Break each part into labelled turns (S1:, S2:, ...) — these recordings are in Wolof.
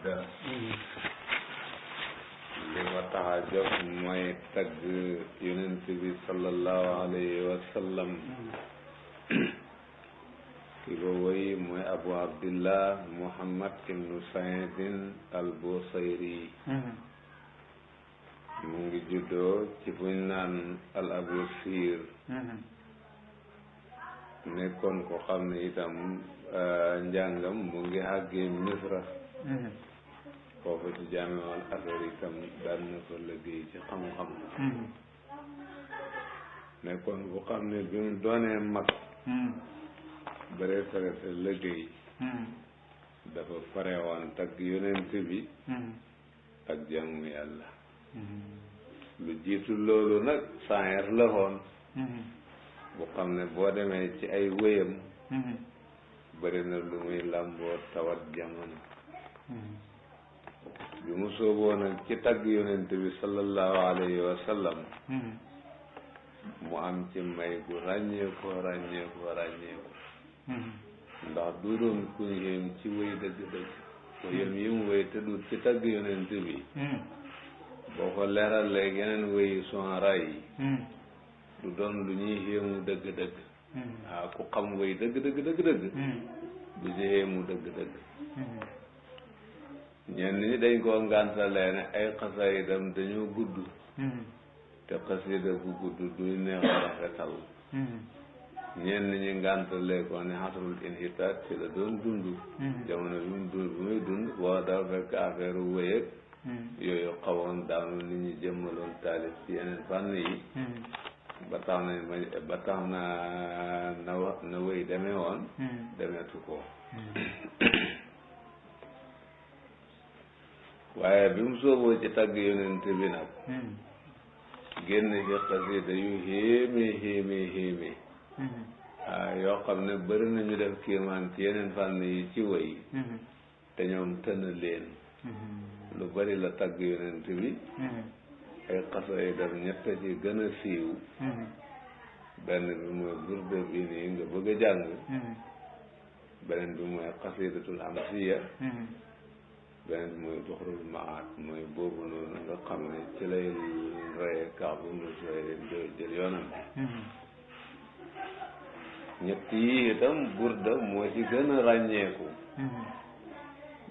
S1: xasida li ma tax a jóg mooy tagg yonent bi sallallahu alayhi wa sallam. ki ko woy mooy abu abdillah muhammad ibnu saidin al busayri. mu ngi juddoo ci fuñ naan al abusir. nekkoon ko xam ne itam njàngam mu ngi àggee misra. foofu ci jaamiwal Azhar itam daan na ko liggéey ci xam-xam. nekkoon bu xam ne bi mu doonee mag. bare traité liggéey. dafa pare woon tagg yonent bi. ak jaamu yàlla. lu jiitu loolu nag saayir la woon. bu xam ne boo demee ci ay wéyam. bëri na lu muy làmboo tawat jamono. bi mu sooboo nag ci tagg yonent bi sallallahu alayhi wa sallam. mu am ci may gu ràññeeku. ndax du doon ku ñu yem ci wéy dëgg-dëgg. ko yem yi mu wéy te du ci tagg yonent bi. boo ko leeralee yeneen wéyi sonra yi. du doon lu ñuy yéemu dëgg-dëgg. ku xam wéy dëgg. du ci yéemu dëgg. ñenn ñi dañ koo ngàntalee ne ay xasaayidam dañoo gudd. te xasida bu gudd duy neex a rafetal. ñenn ñi ngàntalee ko ne xasrul inhitaat ci la doon dund. jamono bi muy dund boo dafa fekk affaire wéy ak yooyu xawoon daanu nit ñi jëmmaloon taalif ci yeneen fànn yi. ba tax na wéy demee woon. demeetu ko. waaye bi mu sooboo ci tagg yonent bi nag. génn ci xasida yu xéeme. yoo xam ne bëri nañu def kiimaan ci yeneen fànn yi ci wéy. te ñoom tënn leen. lu bari la tagg yonent bi. ay xasaayidam ñett ci gën a siiw. benn bi mooy burda bi nii nga bëgg a jàng. beneen bi mooy xasidatul amsiya. beneen bi mooy duxrul maat mooy boobu noonu nga xam ne ci lay reye Kaab ibnu Zuhayr jël yoonam bi. ñett yi itam burda moo ci gën a ràññeeku.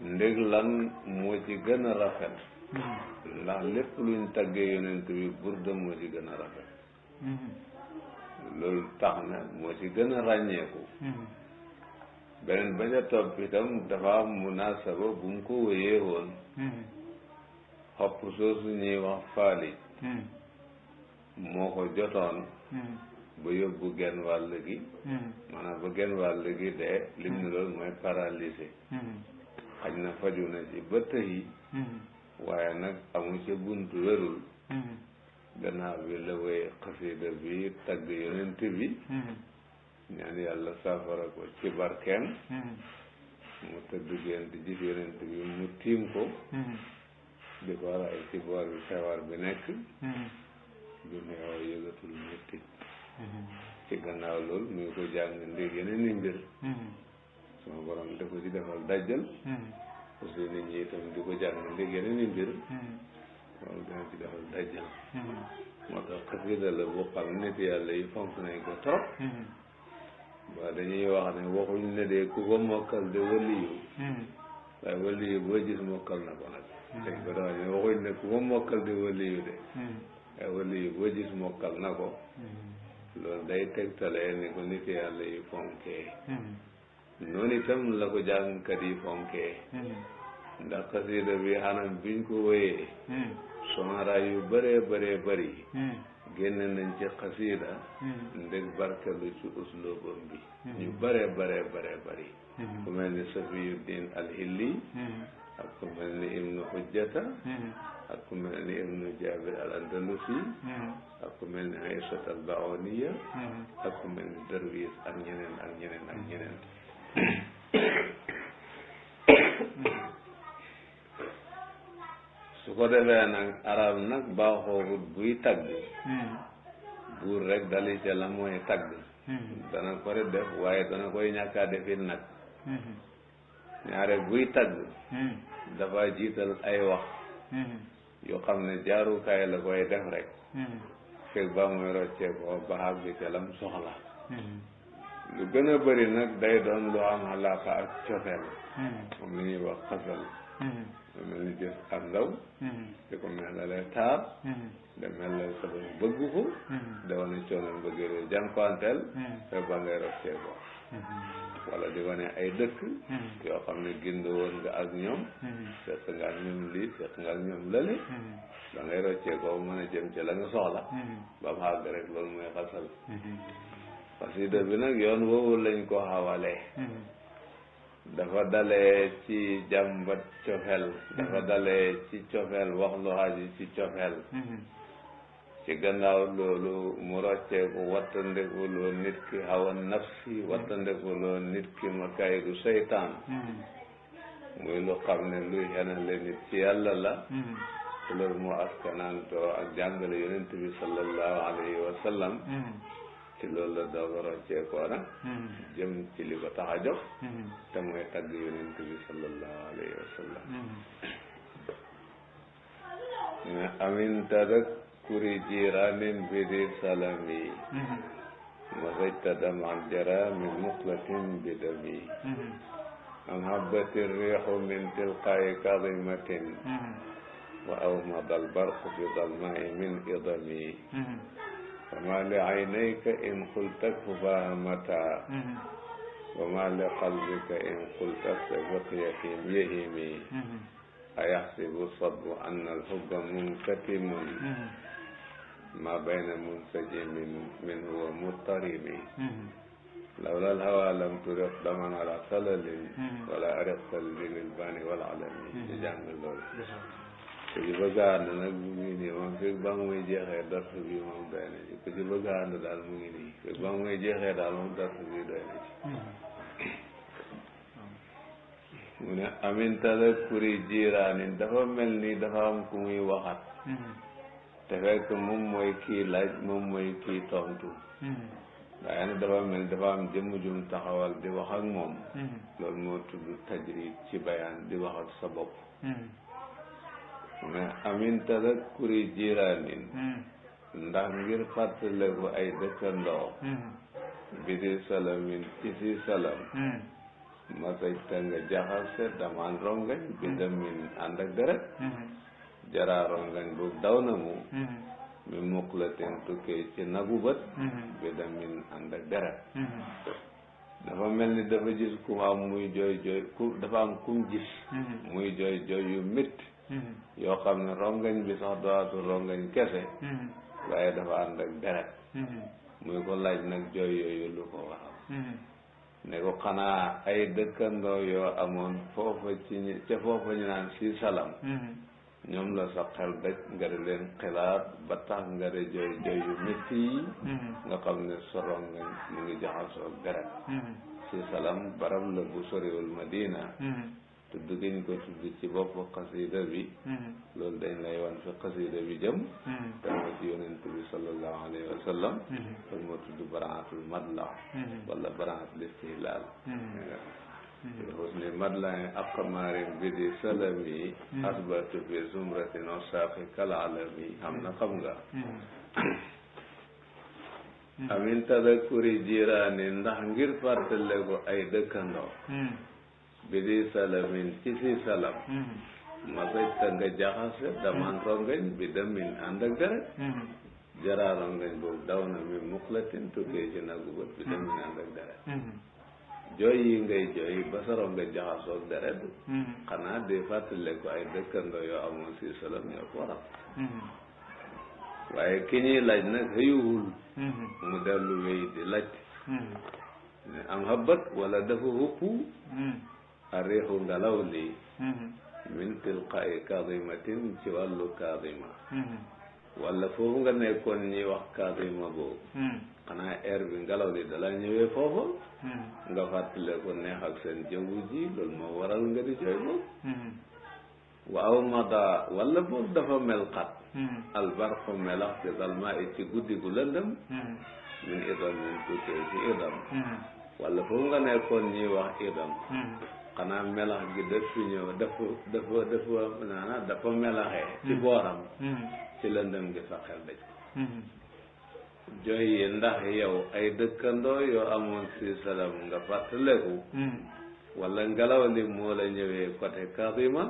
S1: ndég lan moo ci gën a rafet. ndax lépp luñ taggee yonent bi burda moo ci gën a rafet. loolu tax na moo ci gën a ràññeeku. beneen ba ca topp itam dafa am munasaba bu mu ko wéyee woon. xopp soosu ñuy wax faali. moo ko jotoon. ba yóbbu genn wàll gi. maanaam ba genn wàll gi dee lim ni loolu mooy paralysé. xaj na faju na ci ba tëyi. waaye nag amu ca buntu wérul. gannaaw bi la wéy xasida bi tagg yonent bi. ñaan yàlla saafara ko ci barkeem. mu tëdd gént di gis yonent bi mu tiim ko. di ko ray ci boor bi feebar bi nekk. du neew yëgatul metti. ci gannaaw loolu mu ngi ko jàng ndég yeneen i mbir. sama borom da ko ci defal dajjal. aussi nit ñi itam di ko jàng ndég yeneen i mbir. moom dina ci defal dajjal. moo tax xasida la boo xam nit yàlla yi fonk nañ ko trop. waaw dañuy wax ne waxuñ ne de ku ko mokkal de waliyu. waaye waliyu boo gis mokkal na ko nag. dañ ko doon ne waxuñ ne ku ko mokkal de waliyu de. waaye waliyu boo gis mokkal na ko. loolu day tegtalee ni ko nit yàlla yi fonkee. noonu itam la ko jàngkat yi fonkee. ndax xasida bi xanam biñ ko wéyee. sonara yu bëree bëri. génne nañ ci xasida. ndeg barkelu ci uslubam bi. ñu bëree bëri. ku mel ni Safiyuddin al-Hilli. ak ku mel ni Ibnu Hujjata. ak ku mel ni Ibnu Jabir al-Andalusi. ak ku mel ni Aysat al-Baoniya. ak ku mel ni Darwis ak ñeneen. su ko defee nag arab nag baaxoowut buy tagg. buur rek dali ca la mooy tagg. dana ko def waaye dana koy ñàkk a defit nag. ñaare buy tagg dafa jiital ay wax yoo xam ne jaarukaay la koy def rek fekk ba muy roccee ko ba àgg ca lam soxla lu gën a bëri nag day doon lu am alaaka ak cofeel moom la ñuy wax xasal lu mel ni gis ak ndaw di ko melalee taar da melal sa doon bëgg ko da wane coono bëggee jànkuwanteel fekk ba ngay roccee ko wala di wane ay dëkk yoo xam ne gindoo woon nga ak ñoom fekk nga ak ñoom lii fekk nga ak ñoom lële ba ngay roccee ko mën a jëm ci la nga soxla ba mu àgg rek loolu mooy xasal xasida bi nag yoon woowu lañ ko xawalee dafa dalee ci jàmbat cofeel dafa dalee ci cofeel wax lu aju ci cofeel ci gannaaw loolu mu rocceeku wattandekuloo nit ki hawa nafsi wattandekuloo nit ki makaayidu seytaan muy lu xam ne luy xenale nit ci yàlla la te loolu moo askanaantoo ak jàngale yonent bi sallallahu alayhi wa sallam ci loolu la doog a rocceekoo nag jëm ci li ko tax a jóg te mooy tagg yonent bi sallallahu alayhi wa sallam mais amin tadak kuri jiranin bidi salami masajtada man jara min muqlatin bidami am habbati riixu min tilqaa'i kadimatin wa awmada albarqu fi dalmaa'i min idami fama li aynayka in qultakhu fahamata wa ma li qalbika in qultakhu biqiyatin yahimi ayaxsibu sadbu anna alhubba munkatimun ma bayna munsajimin minhu wa muttarimi lawla alhawa lam turiq daman ala salalin wala ariqta lilbani wal alami ci jàng loolu ku ci bëgg a ànd nag mu ngi nii moom fekk ba muy jeexee darsu bi moom doy na ci ku ci bëgg a ànd daal mu ngi nii fekk ba muy jeexee daal moom darsu bi doy na ci mu ne amin tadakkuri jiraanin dafa mel ni dafa am ku muy waxat te fekk moom mooy kii laaj moom mooy kii tontu waaye nag dafa mel ni dafa am jëmm jum taxawal di wax ak moom loolu moo tudd tajrid ci bayaan di wax ak sa bopp mu ne amin tadakkuri jiraanin ndax ngir fàttaleku ay dëkkandoo bi di salamin ci si salam masaj ta nga jaxase damaan rongañ bi damin ànd ak deret jaraa rongañ boobu daw na mu mi muqlatin tukkee ci nagu bët bi damin ànd ak deret dafa mel ni dafa gis ku am muy jooy jooy ku dafa am kum gis muy jooy jooy yu métti yoo xam ne rongañ bi sax doatu rongañ kese waaye dafa ànd ak deret muy ko laaj nag jooy yooyu lu ko waral ne ko xanaa ay dëkkandoo yoo amoon foofa ca foofa ñu naan si salam ñoom la sa xel daj nga di leen xilaat ba tax nga di jooy jooy yu métti yi nga xam ne sa rongañ mu ngi jaxasoo deret si salam barab la bu soriwul Madina tudd giñ ko tudd ci bopp xasida bi loolu dañ lay wan fi xasida bi jëm te moo ci yonent bi sallallahu alayhi wa sallam loolu moo tudd baraatul madla wala baraatul istihlal husni madlain aqmarin bidi salami asbatu fi zumratin osaqi kalalami xam na xam nga amin tadakkuri jirani ndax ngir fàttale ko ay dëkkandoo bi di salamin ci si salam masaj ta nga jaxase daman rongañ bi damin ànd ak deret jaraa rongañ boobu daw na mi muqlatin tukkee ci nagu bët bi damin ànd ak deret jooy yi ngay jooy ba sa rongañ jaxasoo ak deret xanaa di fàttale ko ay dëkkandoo yoo amoon si salam ñoo ko waral waaye ki ñuy laaj nag xëyuwul mu dellu wéy di laaj ne am habat wala dafa hëppu ariixu ngelaw li min tilqaa'i kaadimatin ci wàllu kaadima wala foofu nga nekkoon ñuy wax kaadima boobu xanaa air bi ngelaw li dala ñëwee foofu nga fàttale ko neex ak seen jaww ji loolu moo waral nga di jooy boobu waaw mada wala boobu dafa mel xat albarqu melax ci dalma i ci guddi gu lëndëm min idam min tukkee ci idam wala foofu nga nekkoon ñuy wax idam xanaa melax gi daf fi ñëw dafa melaxee ci booram ci lëndëm gi sa xel daj ko jooy yi ndax yow ay dëkkandoo yoo amoon si salam nga fàttaleku wala ngelaw li moo la ñëwee côté Kasima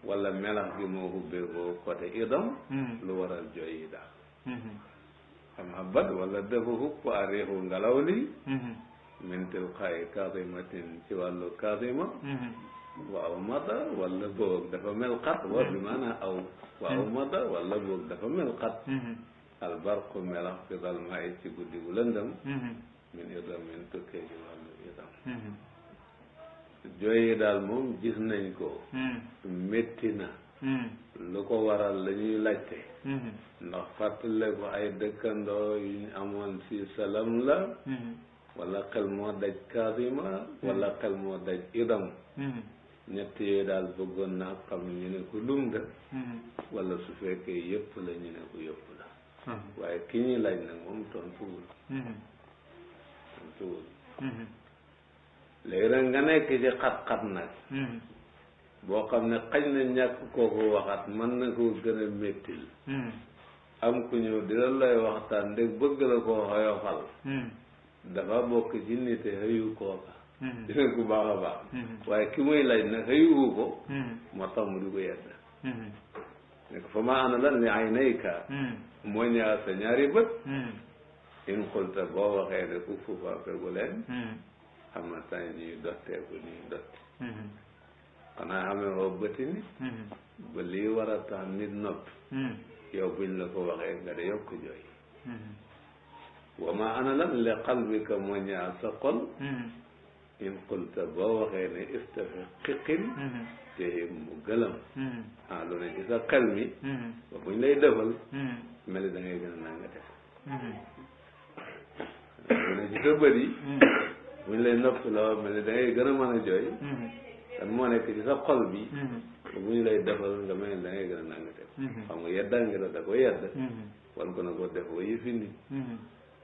S1: wala melax gi moo hubbeekoo côté Idam lu waral jooy yi daal xam habat wala dafa hupp a réexu ngelaw li min tilqaa'i Kasimatin ci wàllu Kasima waaw mada wala boog dafa mel xat wa bi maanaa aw waaw mada wala boog dafa mel xat albarqu melax fi dalmaa ci guddi gu lëndëm min Idam min tukkee ci wàllu Idam jooy yi daal moom gis nañ ko métti na lu ko waral la ñuy laajte ndax fàttale ko ay dëkkandoo yu ñu amoon si salam la wala xel moo daj Kasima wala xel moo daj Idam ñett yooyu daal bëggoon naa xam ñu ne ko lum da wala su fekkee yëpp la ñu ne ko yëpp la waaye ki ñuy laaj nag moom tontuwul léegi nag nga nekk ci xat-xat nag boo xam ne xañ na ñàkk kooku waxat mën na koo gën a méttil am ku ñëw di la lay waxtaan ndeg bëgg la koo xoyofal dafa bokk ci nite xëyu kooka dina ko baax a baax waaye ki muy laaj nag xëyuwu ko moo tax mu di ko yedd ne ko fa ma ana lan li aynayka moo ñaar sa ñaari bët in xulta boo waxee ne ku fuufa fegu leen xam na tañ ñuy dotteeku ñuy dotti xanaa xamee woo bëti nit ba lii war a tax nit noppi yow buñ la ko waxee nga de yokk jooy wa ma ana lan li qalbika moo ñaar sa xol in qulta boo waxee ne istafi xiqin te mu gëlam lu ne ci sa xel mi ba buñ lay defal mel ni da ngay gën a nanga def lu ne ci sa bët yi buñ lay nopp la mel ni da ngay gën a mën a jooy dan moo nekk ci sa xol bi ba buñ lay defal nga mel ni da ngay gën a nanga def xam nga yeddaa ngi la da ko yedd wan ko na ko def wa yëfi nit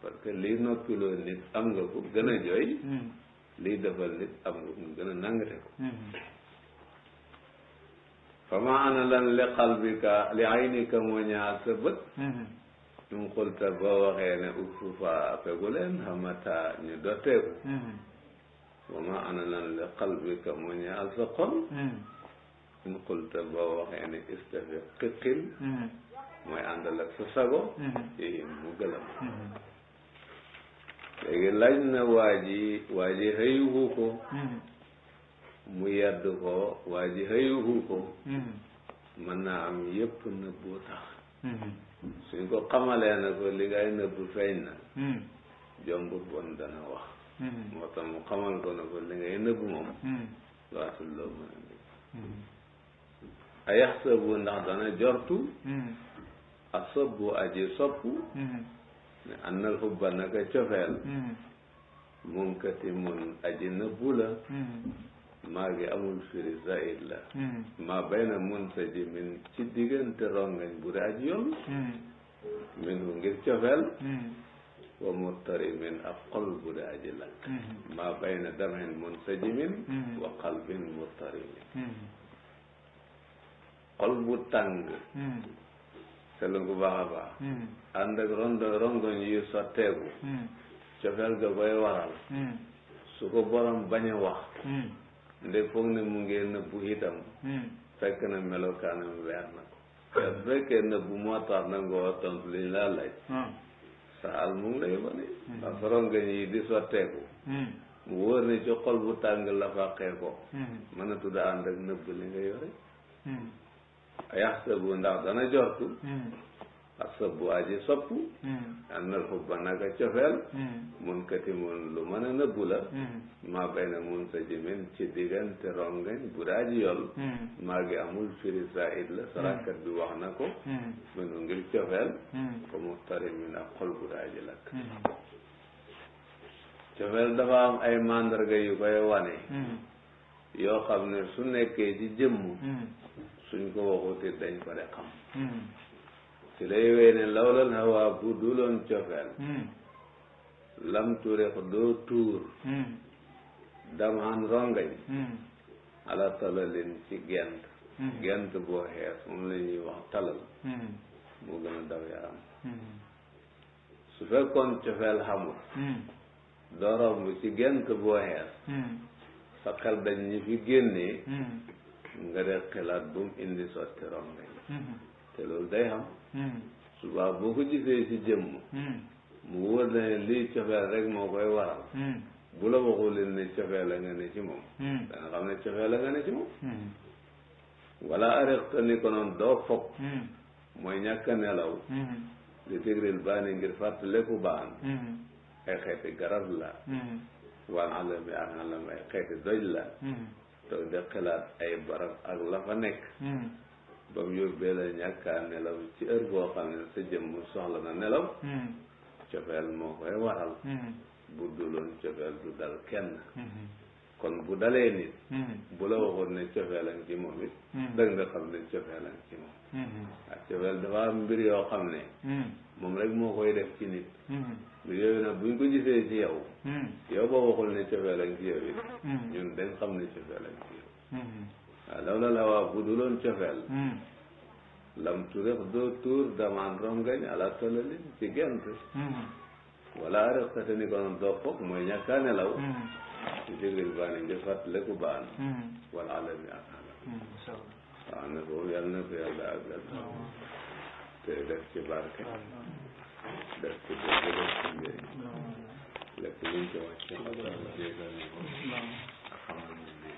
S1: parce que lii noppiloo nit am nga ko gën a jooy lii defal nit am nga ko gën a nangate ko fa ma ana lan li qalbika li aynika moo ñaar sa bët ñu xulta boo waxee ne ufufa fegu leen xamata ñu dotteeku wa ma ana lan li qalbika moo ñaar sa xol ñu xulta boo waxee ne istafi qiqil mooy àndal ak sa sago yi mu gëlam léegi laaj na waa ji xëyuhu ko mu yedd ko waa ji xëyuhu ko mën naa am yëpp nëbboo tax suñ ko xamalee na ko li ngay nëbb feeñ na jombut bon dana wax moo tax mu xamal ko na ko li ngay nëbb moom waatul loo mën a nëbb a yaxsabu ndax dana jortu a sobbu aji soppu ne annal hubba naka cofeel munkati mun aji nëbbu la maa gi amul firi zaid la maa bayna munsajimin ci diggante rongañ bu di aji yol min hu ngir cofeel wa murtarimin ak xol bu di aji lakk maa bayna damin munsajimin wa qalbin murtarimin xol bu tàng selu gu baax a baax ànd ak rongoñ yu sotteeku cofeel ga koy waral su ko borom bañ a wax nde foog ne mu ngi nëbbu itam fekk na melokaanam weer na ko su fekkee nëbbu moo tax na nga war tontu li ñu laa laaj sa xaal mu ngi lay wane ndax sa rongoñ yi di sotteeku mu wóor ne ci xol bu tàng la fàqee ko mën a tudda ànd ak nëbb li nga yore yaxsabu ndax dana jortu asabu aji soppu annal hubba naka cofeel mun kati mun lu mën a nëbbu la maa bayna mun sa jimin ci diggante rongañ bu daaji yol maa gi amul firi zaid la sarakat bi wax na ko minu ngir cofeel ko muxtari min ak xol bu daaji lakk cofeel dafa am ay mandarga yu koy wane yoo xam ne su nekkee ci jëmm suñ ko waxuti dañ ko de xam ci lay wéy ne lawlal hawa bu duloon cofeel lam turex doo tuur dam han rongañ ala talalin ci gent gent boo xees moom la ñuy wax talal moo gën a daw yaram su fekkoon cofeel xamul doo romb ci gent boo xees sa xel dañ ñi fi génnee nga de xelaat bu mu indi sotti rongañ te loolu day xam subaa boo ko gisee ci jëmm mu wóor na ne lii cofeel rek moo koy waral bu la waxul leen ne cofeel la nga ne ci moom danga xam ne cofeel la nga ne ci moom wala arexta ni ko noonu doo foog mooy ñàkk a nelaw li tigril baani ngir fàttaleku baan ay xeeti garab la wal alami ak alam ay xeeti doj la toog de xalaat ay barab ak la fa nekk ba mu yóbbee la ñàkk a nelaw ci heure boo xam ne sa jëmm soxla na nelaw cofeel moo koy waral bu duloon cofeel du dal kenn kon bu dalee nit bu la waxoon ne cofeel a ngi ci moom it dëgg nga xam ne cofeel a ngi ci moom ak cofeel dafa am mbir yoo xam ne moom rek moo koy def ci nit mbir yooyu nag buñ ko gisee ci yow yow boo waxul ne cofeel a ngi ci yow it ñun dañ xam ne cofeel a ngi ci yow waaw loolu la waa bu duloon cofeel lam turix doo tuur damaan rongañ ala tolalin ci gent wala arextate ni ko noon doo foog mooy ñàkkaa nelaw ci digril baani ngir fàttaleku baan wala alami ak alam waaw ne foofu yàlla na ko yàlla àggal te def ci barke def ci dëgg def ci njëriñ lépp luñ ci wàcc jégal ni ko xamal ni